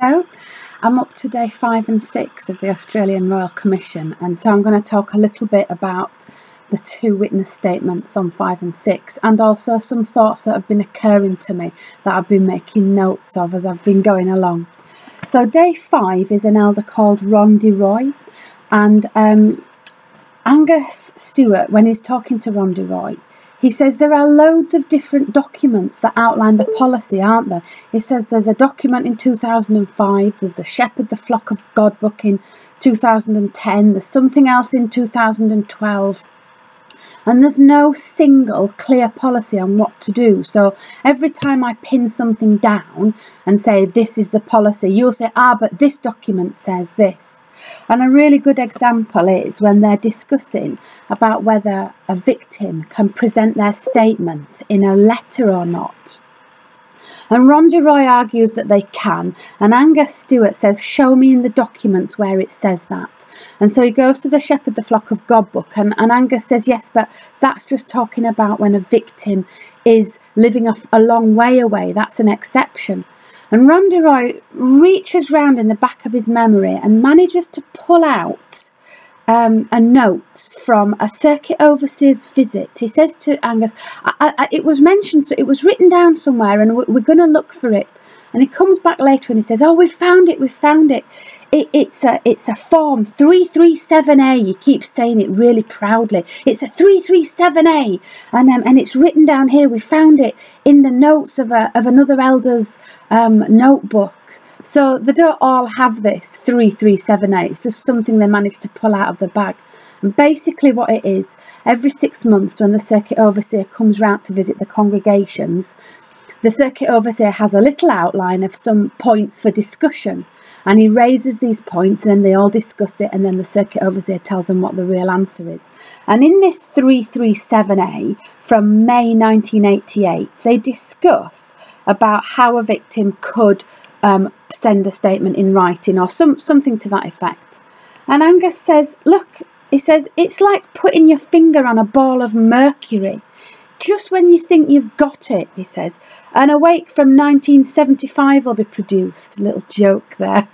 Hello, I'm up to day 5 and 6 of the Australian Royal Commission, and so I'm going to talk a little bit about the two witness statements on 5 and 6, and also some thoughts that have been occurring to me that I've been making notes of as I've been going along. So day 5 is an elder called Rhonda Roy, and Angus Stewart, when he's talking to Rhonda Roy, he says there are loads of different documents that outline the policy, aren't there? He says there's a document in 2005, there's the Shepherd the Flock of God book in 2010, there's something else in 2012, and there's no single clear policy on what to do. So every time I pin something down and say this is the policy, you'll say, but this document says this. And a really good example is when they're discussing about whether a victim can present their statement in a letter or not. And Rhonda Roy argues that they can, and Angus Stewart says, show me in the documents where it says that. And so he goes to the Shepherd the Flock of God book, and Angus says, yes, but that's just talking about when a victim is living a long way away. That's an exception. And Rhonda Roy reaches round in the back of his memory and manages to pull out a note from a circuit overseer's visit. He says to Angus, it was mentioned, so it was written down somewhere, and we're going to look for it. And he comes back later and he says, we found it. It's a form 337A. He keeps saying it really proudly. It's a 337A, and it's written down here. We found it in the notes of another elder's notebook. So they don't all have this 337A. It's just something they managed to pull out of the bag. And basically what it is, every 6 months when the circuit overseer comes round to visit the congregations, the circuit overseer has a little outline of some points for discussion, and he raises these points, and then they all discuss it, and then the circuit overseer tells them what the real answer is. And in this 337A from May 1988, they discuss about how a victim could send a statement in writing or something to that effect. And Angus says, look, he says, it's like putting your finger on a ball of mercury. Just when you think you've got it, he says, an awake from 1975 will be produced. A little joke there.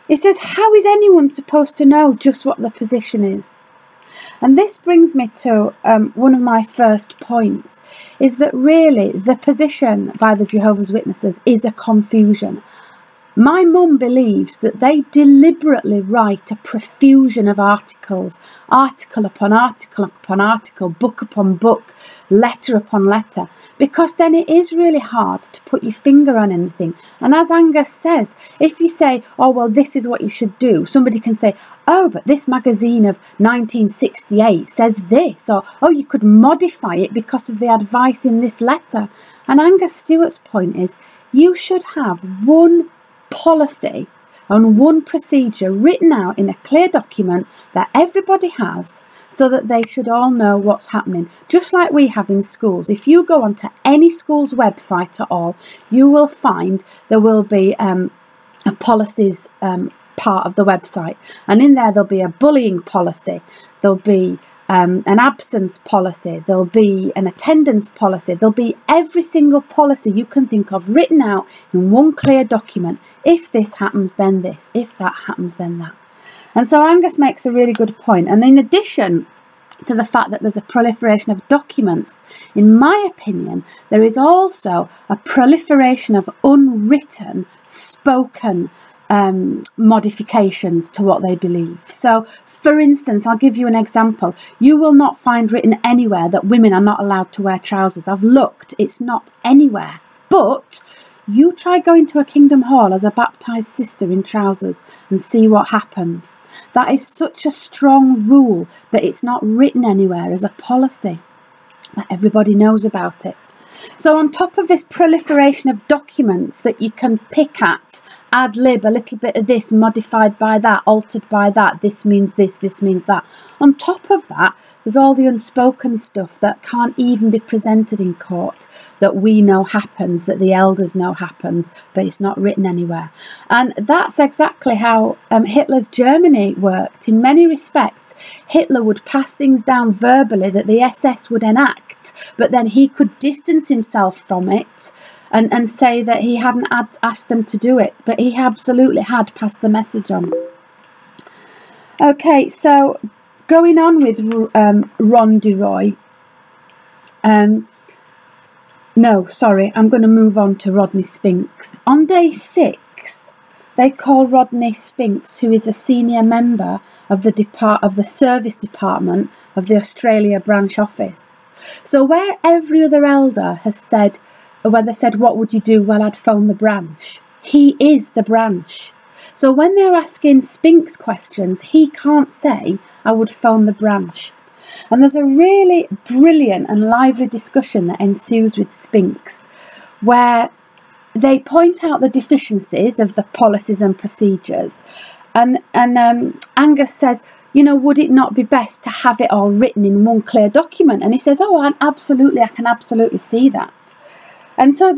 He says, how is anyone supposed to know just what the position is? And this brings me to one of my first points, is that really the position by the Jehovah's Witnesses is a confusion. My mum believes that they deliberately write a profusion of articles, article upon article upon article, book upon book, letter upon letter, because then it is really hard to put your finger on anything. And as Angus says, if you say, well, this is what you should do, somebody can say, but this magazine of 1968 says this, or you could modify it because of the advice in this letter. And Angus Stewart's point is, you should have one policy and one procedure written out in a clear document that everybody has, so that they should all know what's happening, just like we have in schools. If you go onto any school's website at all, you will find there will be a policies part of the website, and in there there'll be a bullying policy, there'll be an absence policy, there'll be an attendance policy, there'll be every single policy you can think of written out in one clear document. If this happens, then this. If that happens, then that. And so Angus makes a really good point. And in addition to the fact that there's a proliferation of documents, in my opinion, there is also a proliferation of unwritten, spoken modifications to what they believe. So, for instance, I'll give you an example. You will not find written anywhere that women are not allowed to wear trousers. I've looked, it's not anywhere. But you try going to a Kingdom Hall as a baptised sister in trousers and see what happens. That is such a strong rule, but it's not written anywhere as a policy. But everybody knows about it. So on top of this proliferation of documents that you can pick at, ad lib, a little bit of this, modified by that, altered by that, this means this, this means that. On top of that, there's all the unspoken stuff that can't even be presented in court, that we know happens, that the elders know happens, but it's not written anywhere. And that's exactly how Hitler's Germany worked. In many respects, Hitler would pass things down verbally that the SS would enact, but then he could distance himself from it and say that he hadn't asked them to do it. But he absolutely had passed the message on. Okay, so going on with Ron DeRoy. No, sorry, I'm going to move on to Rodney Spinks. On day 6, they call Rodney Spinks, who is a senior member of the service department of the Australia branch office. So where every other elder has said, where they said, what would you do? Well, I'd phone the branch. He is the branch. So when they're asking Spinks questions, he can't say, I would phone the branch. And there's a really brilliant and lively discussion that ensues with Spinks, where they point out the deficiencies of the policies and procedures. And Angus says, you know, would it not be best to have it all written in one clear document? And he says, oh, I can absolutely see that. And so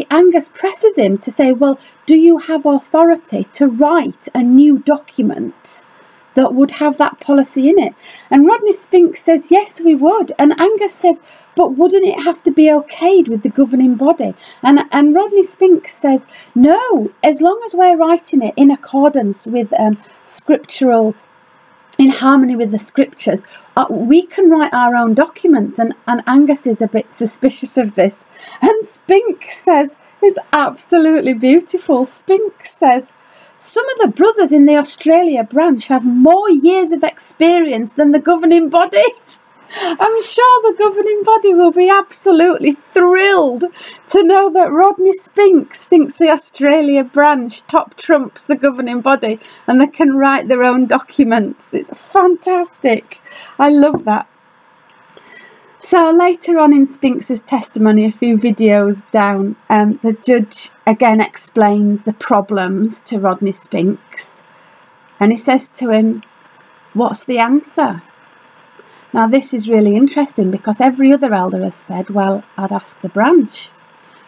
Angus presses him to say, well, do you have authority to write a new document that would have that policy in it? And Rodney Spinks says, yes, we would. And Angus says, but wouldn't it have to be okayed with the governing body? And Rodney Spinks says, no, as long as we're writing it in accordance with scriptural, in harmony with the scriptures, we can write our own documents. And Angus is a bit suspicious of this. And Spinks says, it's absolutely beautiful. Spinks says, some of the brothers in the Australia branch have more years of experience than the governing body. I'm sure the governing body will be absolutely thrilled to know that Rodney Spinks thinks the Australia branch top trumps the governing body and they can write their own documents. It's fantastic. I love that. So later on in Spinks's testimony, a few videos down, the judge again explains the problems to Rodney Spinks, and he says to him, what's the answer? Now this is really interesting because every other elder has said, well, I'd ask the branch.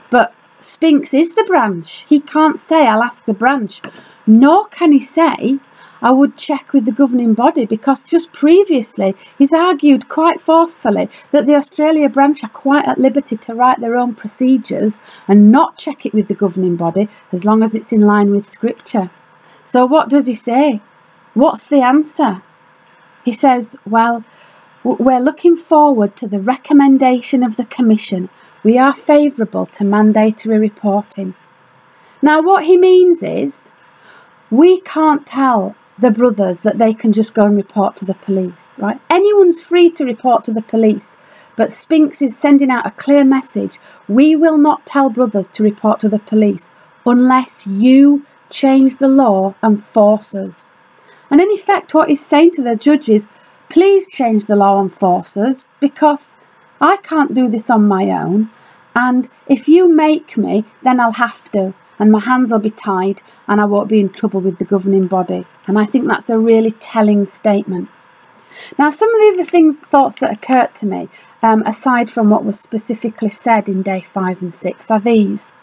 But Spinks is the branch. He can't say, I'll ask the branch. Nor can he say, I would check with the governing body, because just previously he's argued quite forcefully that the Australia branch are quite at liberty to write their own procedures and not check it with the governing body as long as it's in line with scripture. So what does he say? What's the answer? He says, well, we're looking forward to the recommendation of the Commission. We are favourable to mandatory reporting. Now what he means is, we can't tell the brothers that they can just go and report to the police, right? Anyone's free to report to the police, but Spinks is sending out a clear message. We will not tell brothers to report to the police unless you change the law and force us. And in effect what he's saying to the judge is, please change the law and force us, because I can't do this on my own, and if you make me, then I'll have to. And my hands will be tied and I won't be in trouble with the governing body. And I think that's a really telling statement. Now, some of the other thoughts that occurred to me, aside from what was specifically said in day 5 and 6, are these.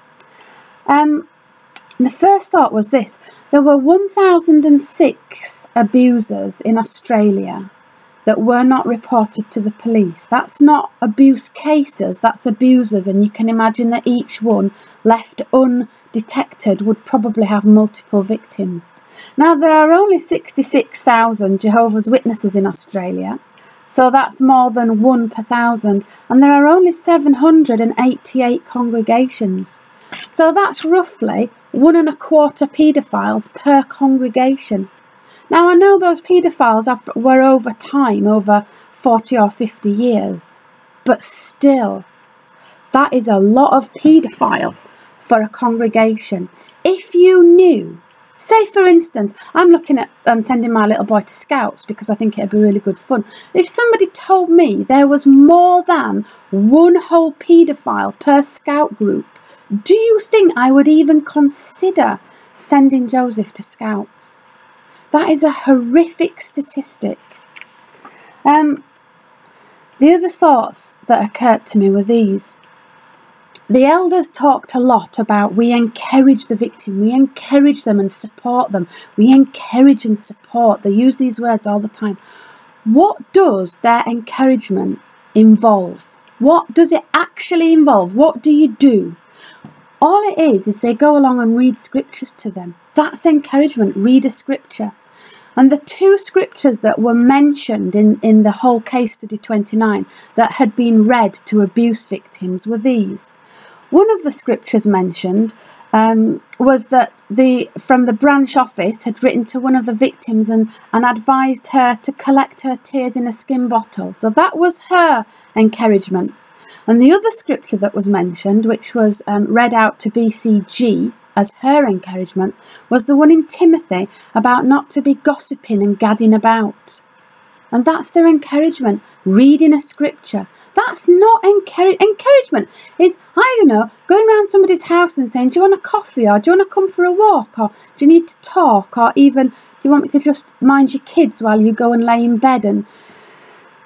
The first thought was this. There were 1,006 abusers in Australia that were not reported to the police. That's not abuse cases, that's abusers, and you can imagine that each one left undetected would probably have multiple victims. Now there are only 66,000 Jehovah's Witnesses in Australia, so that's more than 1 per 1,000, and there are only 788 congregations. So that's roughly 1.25 paedophiles per congregation. Now, I know those paedophiles were over time, over 40 or 50 years, but still, that is a lot of paedophile for a congregation. If you knew, say for instance, I'm looking at sending my little boy to Scouts because I think it'd be really good fun. If somebody told me there was more than 1 whole paedophile per Scout group, do you think I would even consider sending Joseph to Scouts? That is a horrific statistic. The other thoughts that occurred to me were these. The elders talked a lot about we encourage the victim, we encourage them and support them, we encourage and support. They use these words all the time. What does their encouragement involve? What does it actually involve? What do you do? All it is they go along and read scriptures to them. That's encouragement. Read a scripture. And the two scriptures that were mentioned in the whole case study 29 that had been read to abuse victims were these. One of the scriptures mentioned was that from the branch office had written to one of the victims and advised her to collect her tears in a skin bottle. So that was her encouragement. And the other scripture that was mentioned, which was read out to BCG as her encouragement, was the one in Timothy about not to be gossiping and gadding about. And that's their encouragement, reading a scripture. That's not encouragement. Is, I don't know, going around somebody's house and saying, do you want a coffee, or do you want to come for a walk, or do you need to talk, or even do you want me to just mind your kids while you go and lay in bed and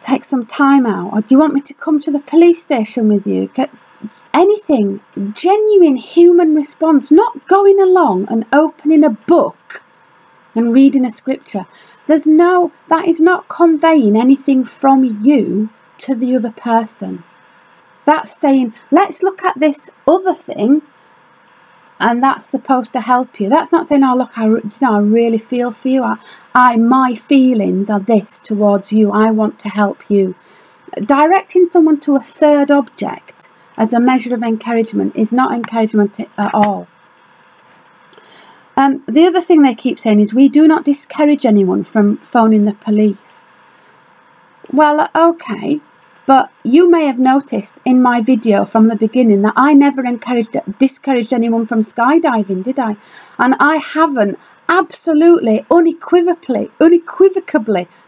take some time out, or do you want me to come to the police station with you? Anything, genuine human response, not going along and opening a book and reading a scripture. That is not conveying anything from you to the other person. That's saying, let's look at this other thing, and that's supposed to help you. That's not saying, oh look, I really feel for you. My feelings are this towards you. I want to help you. Directing someone to a third object as a measure of encouragement is not encouragement at all. The other thing they keep saying is, we do not discourage anyone from phoning the police. Well, okay, but you may have noticed in my video from the beginning that I never discouraged anyone from skydiving, did I? And I haven't absolutely, unequivocally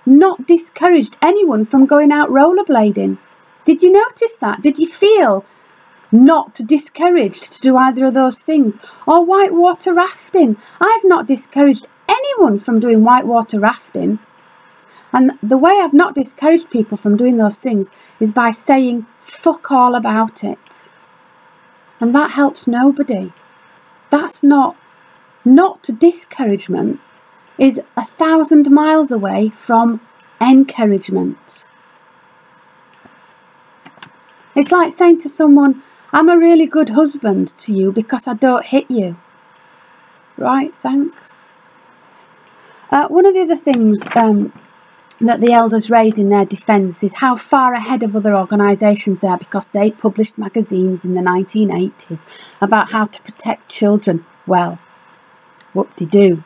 not discouraged anyone from going out rollerblading. Did you notice that? Did you feel not discouraged to do either of those things? Or whitewater rafting. I've not discouraged anyone from doing whitewater rafting. And the way I've not discouraged people from doing those things is by saying fuck all about it. And that helps nobody. That's not discouragement is 1,000 miles away from encouragement. It's like saying to someone, I'm a really good husband to you because I don't hit you. Right, thanks. One of the other things that the elders raise in their defence is how far ahead of other organisations they are, because they published magazines in the 1980s about how to protect children. Well, whoop-de-doo.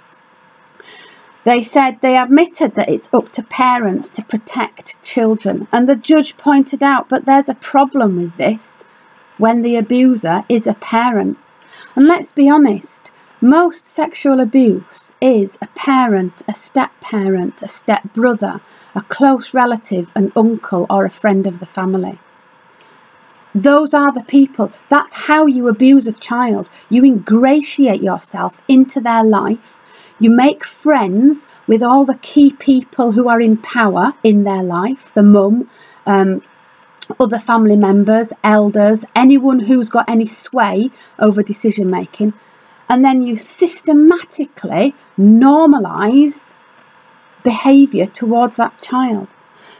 They said they admitted that it's up to parents to protect children, and the judge pointed out, but there's a problem with this when the abuser is a parent. And let's be honest, most sexual abuse is a parent, a step-parent, a step-brother, a close relative, an uncle or a friend of the family. Those are the people. That's how you abuse a child. You ingratiate yourself into their life. You make friends with all the key people who are in power in their life, the mum, other family members, elders, anyone who's got any sway over decision making. And then you systematically normalise behaviour towards that child.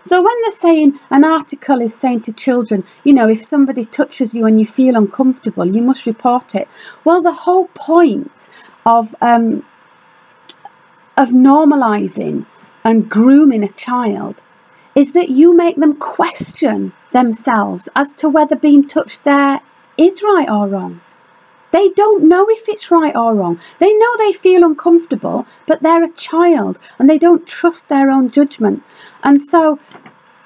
So when they're saying, an article is saying to children, you know, if somebody touches you and you feel uncomfortable, you must report it. Well, the whole point of normalising and grooming a child is that you make them question themselves as to whether being touched there is right or wrong. They don't know if it's right or wrong. They know they feel uncomfortable, but they're a child and they don't trust their own judgment. And so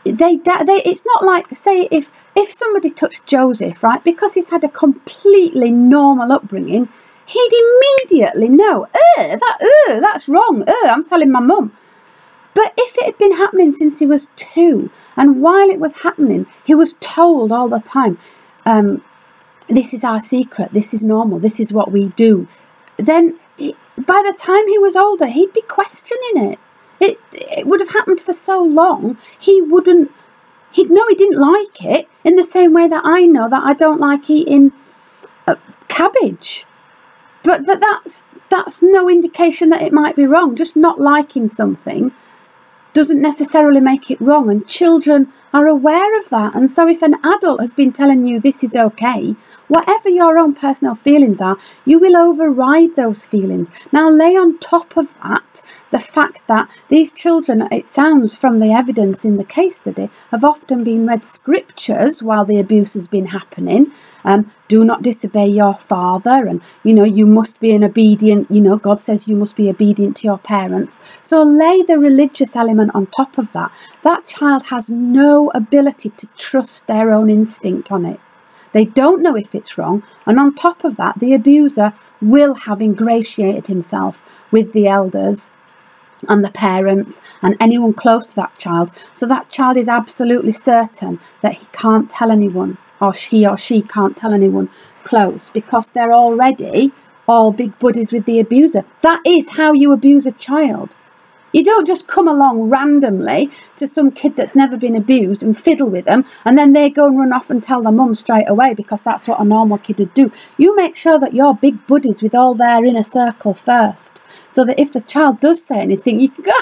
it's not like, say, if somebody touched Joseph, right, because he's had a completely normal upbringing, he'd immediately know, that's wrong, I'm telling my mum. But if it had been happening since he was 2, and while it was happening, he was told all the time, this is our secret, this is normal, this is what we do, then by the time he was older, he'd be questioning it. It would have happened for so long, he'd know he didn't like it, in the same way that I know that I don't like eating cabbage. But that's no indication that it might be wrong. Just not liking something doesn't necessarily make it wrong, and children are aware of that. And so if an adult has been telling you this is okay, whatever your own personal feelings are, you will override those feelings. Now lay on top of that the fact that these children, it sounds from the evidence in the case study, have often been read scriptures while the abuse has been happening. Do not disobey your father, and you must be an obedient, God says you must be obedient to your parents. So lay the religious element on top of that. That child has no ability to trust their own instinct on it. They don't know if it's wrong, and on top of that, the abuser will have ingratiated himself with the elders and the parents and anyone close to that child. So that child is absolutely certain that he can't tell anyone, or she can't tell anyone close, because they're already all big buddies with the abuser. That is how you abuse a child. You don't just come along randomly to some kid that's never been abused and fiddle with them, and then they go and run off and tell their mum straight away, because that's what a normal kid would do. You make sure that you're big buddies with all their inner circle first, so that if the child does say anything, you can go,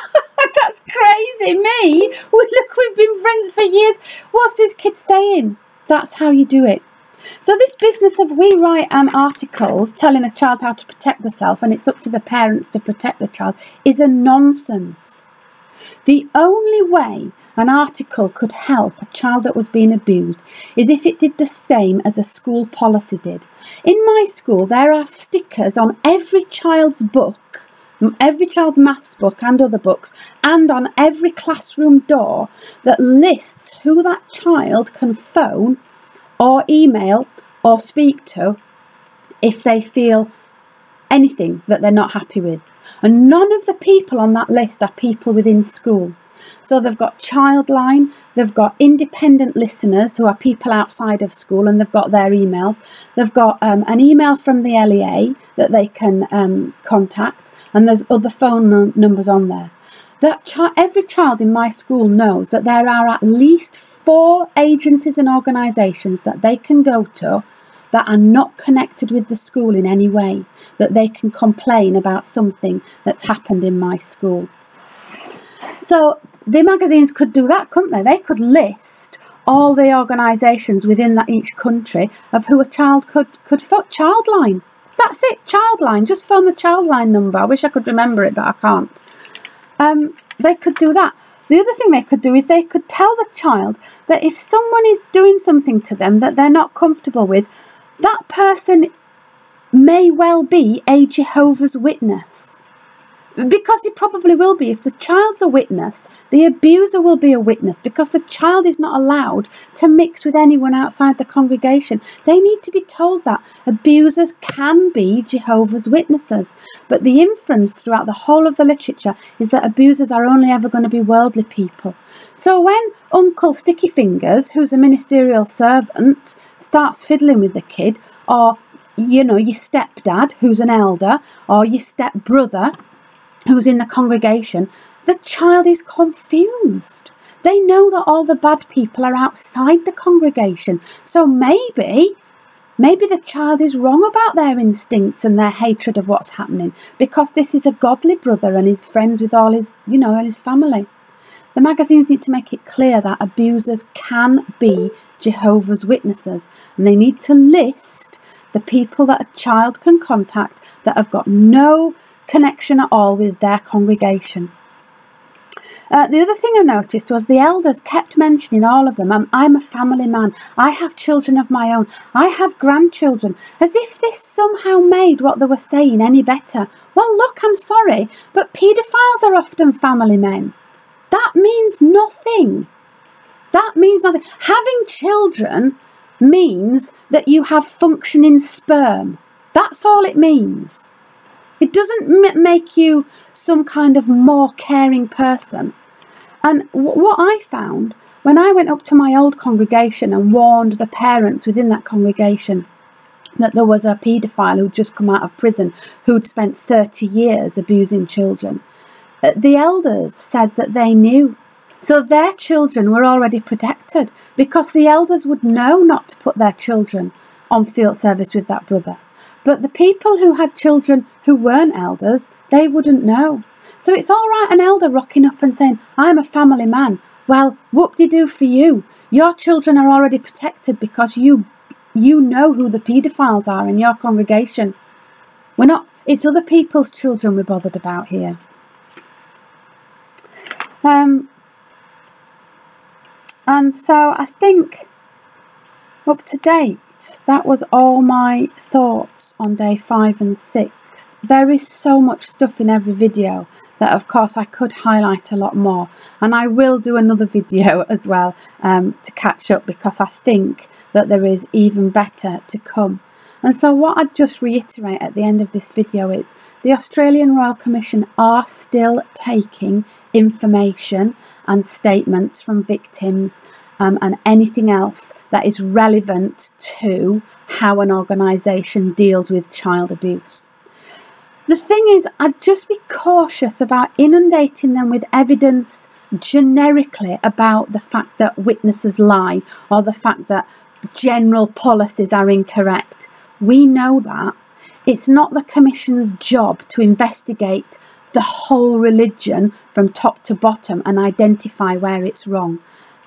that's crazy, me? Look, we've been friends for years. What's this kid saying? That's how you do it. So this business of we write articles telling a child how to protect themselves and it's up to the parents to protect the child is a nonsense. The only way an article could help a child that was being abused is if it did the same as a school policy did. In my school, there are stickers on every child's book, every child's maths book and other books, and on every classroom door that lists who that child can phone or email or speak to if they feel anything that they're not happy with. And none of the people on that list are people within school. So they've got Childline, they've got independent listeners who are people outside of school, and they've got their emails. They've got an email from the LEA that they can contact, and there's other phone numbers on there. Every child in my school knows that there are at least 4 agencies and organisations that they can go to that are not connected with the school in any way, that they can complain about something that's happened in my school. So the magazines could do that, couldn't they? They could list all the organisations within each country of who a child could phone. Childline. That's it, Childline. Just phone the Childline number. I wish I could remember it, but I can't. They could do that. The other thing they could do is they could tell the child that if someone is doing something to them that they're not comfortable with, that person may well be a Jehovah's Witness. Because it probably will be. If the child's a witness, the abuser will be a witness, because the child is not allowed to mix with anyone outside the congregation. They need to be told that abusers can be Jehovah's Witnesses. But the inference throughout the whole of the literature is that abusers are only ever going to be worldly people. So when Uncle Sticky Fingers, who's a ministerial servant, starts fiddling with the kid, or your stepdad, who's an elder, or your stepbrother, who's in the congregation, the child is confused. They know that all the bad people are outside the congregation. So maybe the child is wrong about their instincts and their hatred of what's happening, because this is a godly brother and he's friends with all his, and his family. The magazines need to make it clear that abusers can be Jehovah's Witnesses, and they need to list the people that a child can contact that have got no connection at all with their congregation. The other thing I noticed was the elders kept mentioning all of them. I'm a family man. I have children of my own. I have grandchildren. As if this somehow made what they were saying any better. Well, look, I'm sorry, but paedophiles are often family men. That means nothing. That means nothing. Having children means that you have functioning sperm. That's all it means. It doesn't make you some kind of more caring person. And what I found when I went up to my old congregation and warned the parents within that congregation that there was a paedophile who'd just come out of prison who'd spent 30 years abusing children, the elders said that they knew. So their children were already protected, because the elders would know not to put their children on field service with that brother. But the people who had children who weren't elders, they wouldn't know. So it's all right, an elder rocking up and saying, I'm a family man. Well, whoop-de-doo for you. Your children are already protected because you know who the paedophiles are in your congregation. It's other people's children we're bothered about here. And so I think up to date, that was all my thoughts on day 5 and 6. There is so much stuff in every video that of course I could highlight a lot more, and I will do another video as well to catch up, because I think that there is even better to come. And so what I'd just reiterate at the end of this video is the Australian Royal Commission are still taking information and statements from victims and anything else that is relevant to how an organisation deals with child abuse. The thing is, I'd just be cautious about inundating them with evidence generically about the fact that witnesses lie or the fact that general policies are incorrect. We know that. It's not the Commission's job to investigate the whole religion from top to bottom and identify where it's wrong.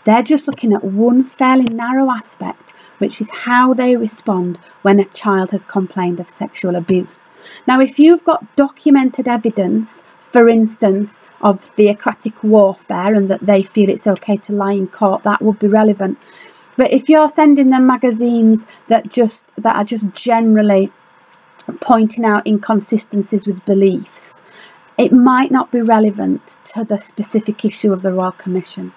They're just looking at one fairly narrow aspect, which is how they respond when a child has complained of sexual abuse. Now, if you've got documented evidence, for instance, of theocratic warfare and that they feel it's okay to lie in court, that would be relevant. But if you're sending them magazines that are just generally pointing out inconsistencies with beliefs, it might not be relevant to the specific issue of the Royal Commission.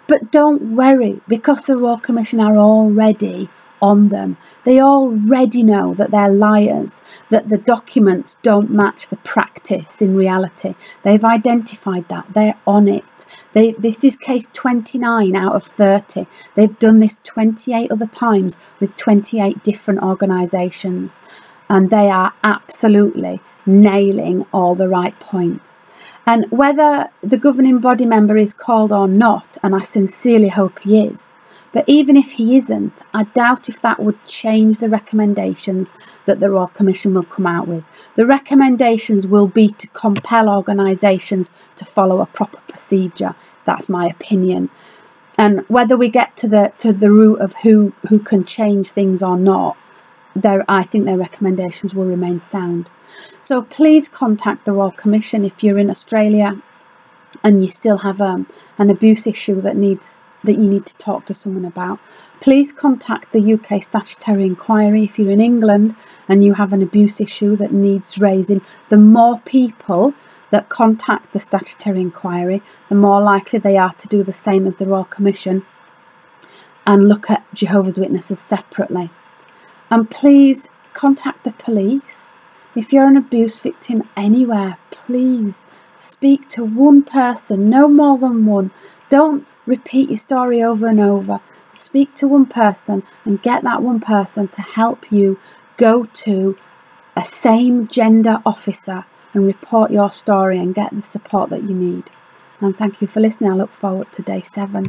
But don't worry, because the Royal Commission are already on them. They already know that they're liars, that the documents don't match the practice in reality. They've identified that. They're on it. This is case 29 out of 30. They've done this 28 other times with 28 different organisations. And they are absolutely nailing all the right points. And whether the governing body member is called or not, and I sincerely hope he is, but even if he isn't, I doubt if that would change the recommendations that the Royal Commission will come out with. The recommendations will be to compel organisations to follow a proper procedure. That's my opinion. And whether we get to the root of who can change things or not, I think their recommendations will remain sound. So please contact the Royal Commission if you're in Australia and you still have an abuse issue that you need to talk to someone about. Please contact the UK Statutory Inquiry if you're in England and you have an abuse issue that needs raising. The more people that contact the Statutory Inquiry, the more likely they are to do the same as the Royal Commission and look at Jehovah's Witnesses separately. And please contact the police. If you're an abuse victim anywhere, please speak to one person, no more than one. Don't repeat your story over and over. Speak to one person and get that one person to help you go to a same gender officer and report your story and get the support that you need. And thank you for listening. I look forward to day 7.